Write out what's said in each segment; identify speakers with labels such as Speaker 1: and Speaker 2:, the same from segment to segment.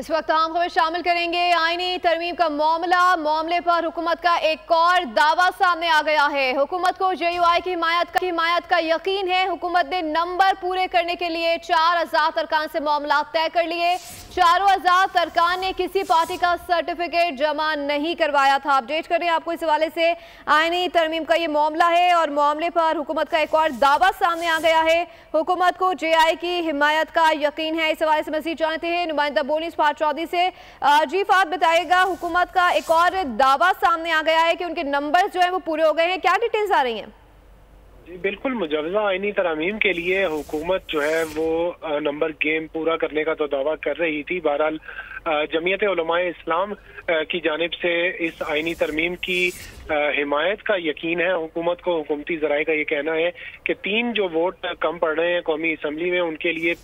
Speaker 1: इस वक्त हम खबर शामिल करेंगे आईनी तरमीम का मामले पर हुकूमत का एक और दावा सामने आ गया है। हुकूमत को JUI की हिमायत का यकीन है। हुकूमत ने नंबर पूरे करने के लिए 4 आज़ाद अरकान से मामला तय कर लिए। चारों आज़ाद अरकान ने किसी पार्टी का सर्टिफिकेट जमा नहीं करवाया था। अपडेट कर रहे हैं आपको इस हवाले से। आईनी तरमीम का ये मामला है और मामले पर हुकूमत का एक और दावा सामने आ गया है। हुकूमत को JUI की हिमायत का यकीन है। इस हवाले से मज़ीद जानते हैं नुमाइंदा बोनी फात चौधरी से। जी फात बताइएगा, हुकूमत का एक और दावा सामने आ गया है कि उनके नंबर जो है वो पूरे हो गए हैं, क्या डिटेल्स आ रही हैं?
Speaker 2: जी बिल्कुल, मुजवजा आईनी तरामीम के लिए हुकूमत जो है वो नंबर गेम पूरा करने का तो दावा कर रही थी। बहरहाल जमीयत उलमाए इस्लाम की जानिब से इस आईनी तरमीम की हिमायत का यकीन है। हुकूमत को हुकूमती ज़राए का ये कहना है कि 3 जो वोट कम पड़ रहे हैं कौमी असम्बली में, उनके लिए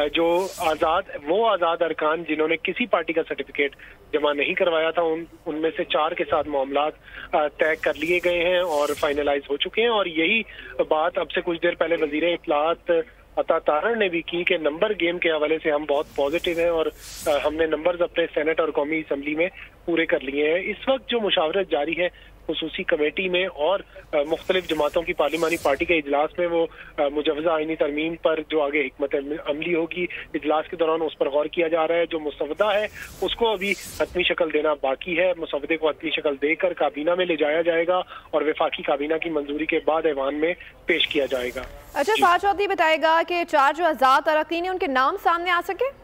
Speaker 2: जो आज़ाद अरकान जिन्होंने किसी पार्टी का सर्टिफिकेट जमा नहीं करवाया था उनमें से 4 के साथ मामला तय कर लिए गए हैं और फाइनलाइज हो चुके हैं। और यही बात अब से कुछ देर पहले वज़ीर इत्तलाआत अता तारड़ ने भी की कि नंबर गेम के हवाले से हम बहुत पॉजिटिव हैं और हमने नंबर्स अपने सेनेट और कौमी असम्बली में पूरे कर लिए हैं। इस वक्त जो मुशावरत जारी है खुसूसी कमेटी में और मुख्तलिफ जमातों की पार्लिमानी पार्टी के इजलास में, वो मुजवजा आईनी तरमीम पर जो आगे हिकमत अमली होगी इजलास के दौरान उस पर गौर किया जा रहा है। जो मुसवदा है उसको अभी हतमी शक्ल देना बाकी है। मुसवदे को हतमी शक्ल देकर काबीना में ले जाया जाएगा और वफाकी काबीना की मंजूरी के बाद ऐवान में पेश किया जाएगा।
Speaker 1: अच्छा, फात चौधरी बताएगा कि 4 जो आज़ाद अरकान है उनके नाम सामने आ सके?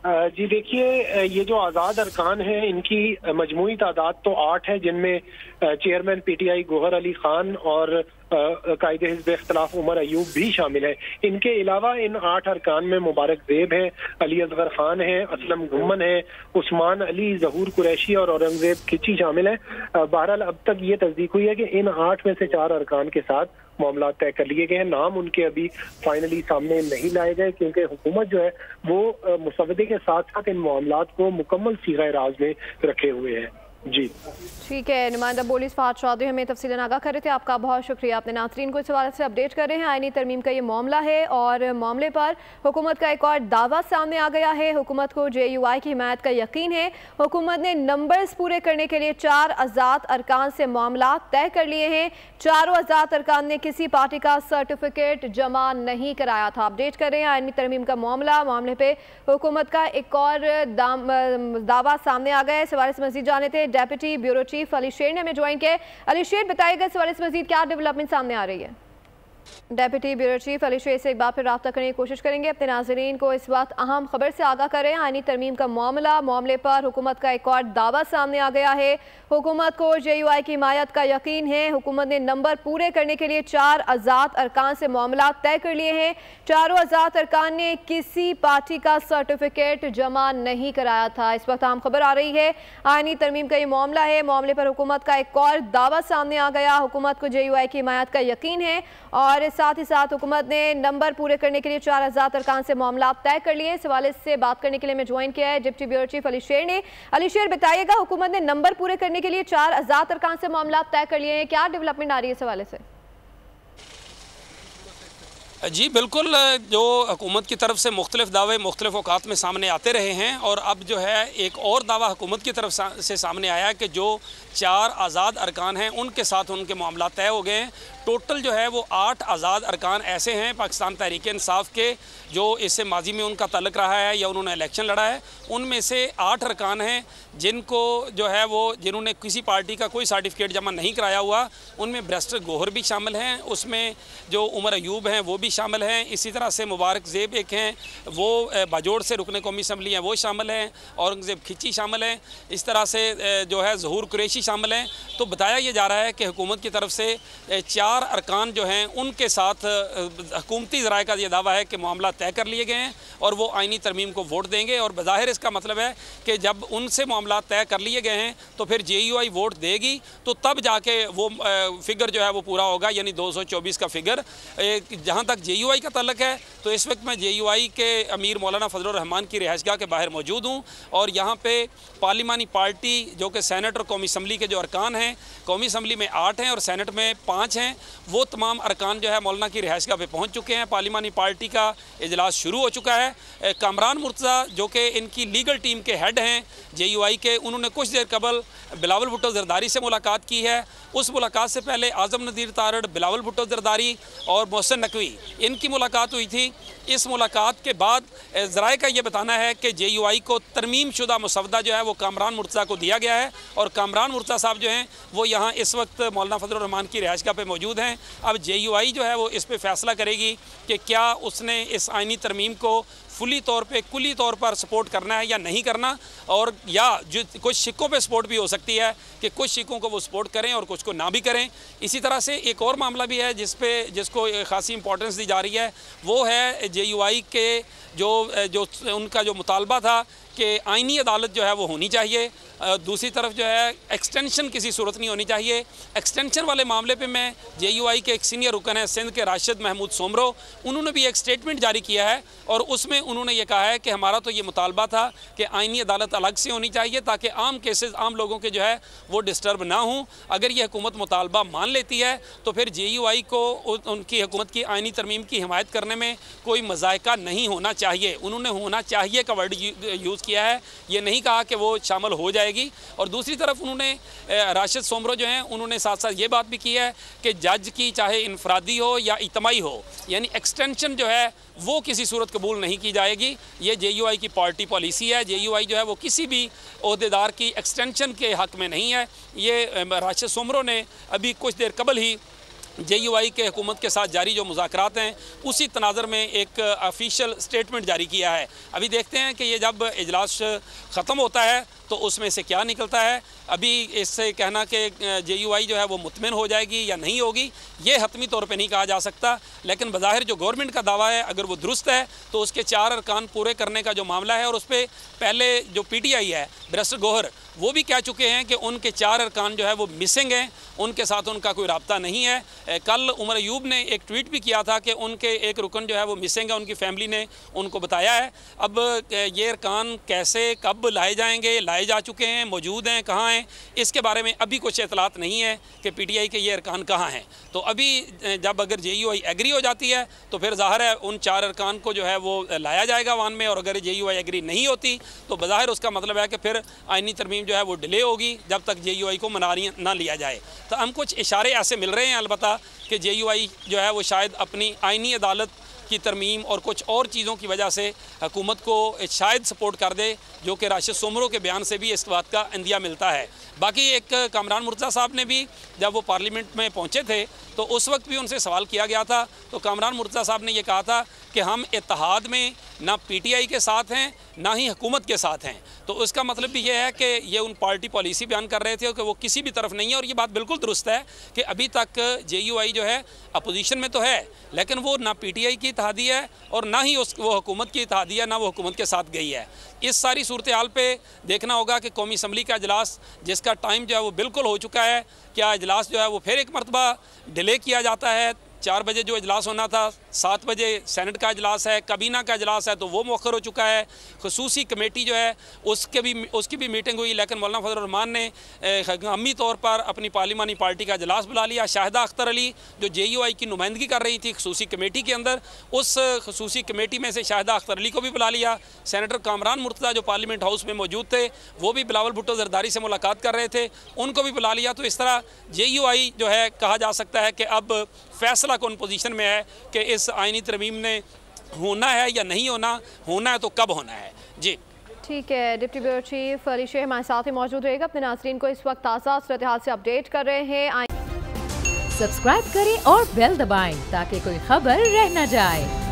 Speaker 2: जी देखिए, ये जो आज़ाद अरकान हैं इनकी मजमूई तादाद तो 8 है, जिनमें चेयरमैन PTI गोहर अली खान और कायद हिज़्ब इख्तिलाफ उमर अयूब भी शामिल है। इनके अलावा इन 8 अरकान में मुबारक ज़ेब है, अली असगर खान है, असलम घुम्मन है, उस्मान अली, ज़हूर कुरैशी और औरंगज़ेब खिची शामिल है। बहरहाल अब तक ये तस्दीक हुई है कि इन 8 में से 4 अरकान के साथ मामला तय कर लिए गए हैं। नाम उनके अभी फाइनली सामने नहीं लाए गए क्योंकि हुकूमत जो है वो मुसवदे के साथ साथ इन मामलात को मुकम्मल सीगा राज में रखे हुए हैं। जी
Speaker 1: ठीक है, नुमाइंदा बोली फात चौधरी हमें तफसीलन आगाह कर रहे थे। आपका बहुत शुक्रिया। आपने नाज़रीन को इस हवाले से अपडेट कर रहे हैं। आईनी तरमीम का ये मामला है और मामले पर हुकूमत का एक और दावा सामने आ गया है। हुकूमत को JUI की हिमायत का यकीन है। हुकूमत ने नंबर्स पूरे करने के लिए 4 आज़ाद अरकान से मामला तय कर लिए हैं। चारों आज़ाद अरकान ने किसी पार्टी का सर्टिफिकेट जमा नहीं कराया था। अपडेट कर रहे हैं आईनी तरमीम का मामले पर हुकूमत का एक और दावा सामने आ गया है। इस हवाले से मज़ीद जाने थे डेप्यूटी ब्यूरो चीफ अली शेर ने हमें ज्वाइन किया। अली शेर बताइएगा इस हवाले से मज़ीद क्या डेवलपमेंट सामने आ रही है? डेप्यूटी ब्यूरो चीफ अली शेर से एक बार फिर रब्ता करने की कोशिश करेंगे। अपने नाज़रीन को इस वक्त अहम खबर से आगाह करें। आईनी तरमीम का मामले पर हुकूमत का एक और दावा सामने आ गया है। हुकूमत को JUI की हिमायत का यकीन है। हुकूमत ने नंबर पूरे करने के लिए 4 आज़ाद अरकान से मामला तय कर लिए हैं। चारों आज़ाद अरकान ने किसी पार्टी का सर्टिफिकेट जमा नहीं कराया था। इस वक्त अहम खबर आ रही है। आईनी तरमीम का ये मामला है। मामले पर हुकूमत का एक और दावा सामने आ गया। हुकूमत को JUI की हिमायत का यकीन है और साथ ही साथ हुकूमत ने नंबर पूरे करने के लिए 4 आज़ाद अरकान से मामला तय कर लिए। इस हवाले से बात करने के लिए मैं ज्वाइन किया है डिप्टी ब्यूरो चीफ अली शेर ने। अली शेर बताइएगा, हुकूमत ने नंबर पूरे करने के लिए 4 आज़ाद अरकान से मामला तय कर लिए हैं, क्या डेवलपमेंट आ रही है इस हवाले से?
Speaker 3: जी बिल्कुल, जो हुकूमत की तरफ से मुख्तलिफ दावे मुख्तलिफ औकात में सामने आते रहे हैं और अब जो है एक और दावा हुकूमत की तरफ से सामने आया है कि जो 4 आज़ाद अरकान हैं उनके साथ उनके मामला तय हो गए हैं। टोटल जो है वो 8 आज़ाद अरकान ऐसे हैं पाकिस्तान तहरीक इंसाफ के जो इससे माजी में उनका तल्लुक़ रहा है या उन्होंने इलेक्शन लड़ा है। उनमें से 8 अरकान हैं जिनको जो है वो जिन्होंने किसी पार्टी का कोई सर्टिफिकेट जमा नहीं कराया हुआ। उनमें बैरिस्टर गोहर भी शामिल हैं, उसमें जो उमर अयूब हैं वो भी शामिल हैं। इसी तरह से मुबारक ज़ेब एक हैं, वो बाजोड़ से रुकने कौमी असम्बली हैं, वो शामिल हैं। औरंगज़ेब खिची शामिल हैं। इस तरह से जो है ज़हूर कुरैशी शामिल हैं। तो बताया ये जा रहा है कि हुकूमत की तरफ से 4 अरकान जो हैं उनके साथ हुकूमती ज़राए का ये दावा है कि मामला तय कर लिए गए हैं और वो आईनी तरमीम को वोट देंगे। और बज़ाहिर इसका मतलब है कि जब उनसे मामला तय कर लिए गए हैं तो फिर JUI वोट देगी तो तब जाके वो फिगर जो है वो पूरा होगा, यानी 224 का फिगर। जहाँ तक तक JUI का ताल्लुक है तो इस वक्त मैं JUI के अमीर मौलाना फजलुर रहमान की रिहाइशगाह के बाहर मौजूद हूँ और यहाँ पे पार्लिमानी पार्टी जो कि सेनेट और कौमी असम्बली के जो अरकान हैं, कौमी असम्बली में 8 हैं और सेनेट में 5 हैं, वो तमाम अरकान जो है मौलाना की रिहाइशगाह पे पहुँच चुके हैं। पार्लिमानी पार्टी का इजलास शुरू हो चुका है। कामरान मुर्तज़ा जो कि इनकी लीगल टीम के हेड हैं JUI के, उन्होंने कुछ देर कबल बिलावल भुट्टो ज़रदारी से मुलाकात की है। उस मुलाकात से पहले आज़म नज़ीर तारड़, बिलावल भुट्टो ज़रदारी और मोहसिन नकवी इनकी मुलाकात हुई थी। इस मुलाकात के बाद ज़राए का ये बताना है कि JUI को तरमीम शुदा मुसवदा जो है वो कामरान मुर्तज़ा को दिया गया है और कामरान मुर्तज़ा साहब जो हैं वो यहाँ इस वक्त मौलाना फजलुर रहमान की रिहाइशगाह पे मौजूद हैं। अब JUI जो है वो इस पर फैसला करेगी कि क्या उसने इस आइनी तरमीम को फुली तौर पे, कुली तौर पर सपोर्ट करना है या नहीं करना, और या जो कुछ शिक्कों पे सपोर्ट भी हो सकती है कि कुछ शिक्कों को वो सपोर्ट करें और कुछ को ना भी करें। इसी तरह से एक और मामला भी है जिसको खासी इंपॉर्टेंस दी जा रही है, वो है JUI के जो उनका जो मुतालबा था कि आइनी अदालत जो है वो होनी चाहिए। दूसरी तरफ जो है एक्सटेंशन किसी सूरत नहीं होनी चाहिए। एक्सटेंशन वाले मामले पे मैं JUI के एक सीनियर रुकन है सिंध के राशिद महमूद सोमरो, उन्होंने भी एक स्टेटमेंट जारी किया है और उसमें उन्होंने ये कहा है कि हमारा तो ये मुतालबा था कि आइनी अदालत अलग से होनी चाहिए ताकि आम केसेस, आम लोगों के जो है वो डिस्टर्ब ना हों। अगर ये हुकूमत मुतालबा मान लेती है तो फिर JUI को उनकी हुकूमत की आइनी तरमीम की हिमायत करने में कोई मज़ायका नहीं होना चाहिए। उन्होंने होना चाहिए का वर्ड यूज़ किया है, ये नहीं कहा कि वो शामिल हो जाएगी। और दूसरी तरफ उन्होंने राशिद सोमरो जो हैं उन्होंने साथ साथ ये बात भी की है कि जज की चाहे इनफरादी हो या इज्तिमाई हो, यानी एक्सटेंशन जो है वो किसी सूरत कबूल नहीं की जाएगी। ये JUI की पार्टी पॉलिसी है। JUI जो है वो किसी भी ओहदेदार की एक्सटेंशन के हक़ में नहीं है। ये राशिद सोमरो ने अभी कुछ देर कबल ही JUI के हुकूमत के साथ जारी जो मुज़ाकरात हैं उसी तनाज़र में एक ऑफिशियल स्टेटमेंट जारी किया है। अभी देखते हैं कि ये जब इजलास ख़त्म होता है तो उसमें से क्या निकलता है। अभी इससे कहना कि JUI जो है वो मुतमिन हो जाएगी या नहीं होगी, ये हतमी तौर पे नहीं कहा जा सकता। लेकिन बज़ाहिर जो गवर्नमेंट का दावा है अगर वो दुरुस्त है तो उसके 4 अरकान पूरे करने का जो मामला है, और उस पर पहले जो PTI है बैरिस्टर गौहर वो भी कह चुके हैं कि उनके 4 अरकान जो है वो मिसिंग हैं, उनके साथ उनका कोई राब्ता नहीं है। कल उमर अयूब ने एक ट्वीट भी किया था कि उनके एक रुकन जो है वो मिसिंग है, उनकी फैमिली ने उनको बताया है। अब ये अरकान कैसे कब लाए जाएंगे, लाए जा चुके हैं, मौजूद हैं, कहाँ हैं, इसके बारे में अभी कुछ इतलात नहीं है कि PTI के ये अरकान कहाँ हैं। तो अभी जब अगर JUI एग्री हो जाती है तो फिर ज़ाहिर है उन 4 अरकान को जो है वो लाया जाएगा वान में, और अगर JUI एग्री नहीं होती तो बज़ाहिर उसका मतलब है कि फिर आइनी तरमीम जो है वो डिले होगी जब तक JUI को मना ना लिया जाए। तो हम कुछ इशारे ऐसे मिल रहे हैं अलबत्ता कि JUI जो है वो शायद अपनी आइनी अदालत की तरमीम और कुछ और चीज़ों की वजह से हुकूमत को शायद सपोर्ट कर दे, जो कि राशिद सोमरो के बयान से भी इस बात का अंदिया मिलता है। बाकी एक कामरान मुर्तज़ा साहब ने भी जब वो पार्लियामेंट में पहुँचे थे तो उस वक्त भी उनसे सवाल किया गया था, तो कामरान मुर्तज़ा साहब ने ये कहा था कि हम इत्तेहाद में ना PTI के साथ हैं ना ही हुकूमत के साथ हैं। तो उसका मतलब भी ये है कि ये उन पार्टी पॉलिसी बयान कर रहे थे कि वो किसी भी तरफ नहीं है। और ये बात बिल्कुल दुरुस्त है कि अभी तक JUI जो है अपोजिशन में तो है, लेकिन वो ना PTI की इत्तेहादी है और ना ही वो हुकूमत की इत्तेहादी है, ना वो हुकूमत के साथ गई है। इस सारी सूरत हाल पे देखना होगा कि कौमी असम्बली का इजलास जिसका टाइम जो है वो बिल्कुल हो चुका है, क्या इजलास जो है वो फिर एक मरतबा डिले किया जाता है। 4 बजे जो इजलास होना था, 7 बजे सेनेट का इजलास है, काबीना का इजलास है, तो वो मौखर हो चुका है। खसूसी कमेटी जो है उसकी भी मीटिंग हुई, लेकिन मौलाना फजलुर रहमान ने हंगामी तौर पर अपनी पार्लिमानी पार्टी का इजलास बुला लिया। शाहिदा अख्तर अली जो JUI की नुमाइंदगी कर रही थी खसूसी कमेटी के अंदर, उस खसूसी कमेटी में से शाहिदा अख्तर अली को भी बुला लिया। सेनेटर कामरान मुर्तज़ा जो पार्लियामेंट हाउस में मौजूद थे वो भी बिलावल भुट्टो ज़रदारी से मुलाकात कर रहे थे, उनको भी बुला लिया। तो इस तरह JUI जो है कहा जा सकता है कि अब फैसला कौन पोजीशन में है कि इस आइनी तरमीम ने होना है या नहीं होना है तो कब होना है। जी
Speaker 1: ठीक है, deputy bureau chief Ali Shaikh हमारे साथ ही मौजूद रहेगा, अपने नाज़रीन को इस वक्त ताज़ा सूरत हाल से अपडेट कर रहे हैं।
Speaker 4: सब्सक्राइब करें और बेल दबाएं ताकि कोई खबर रह न जाए।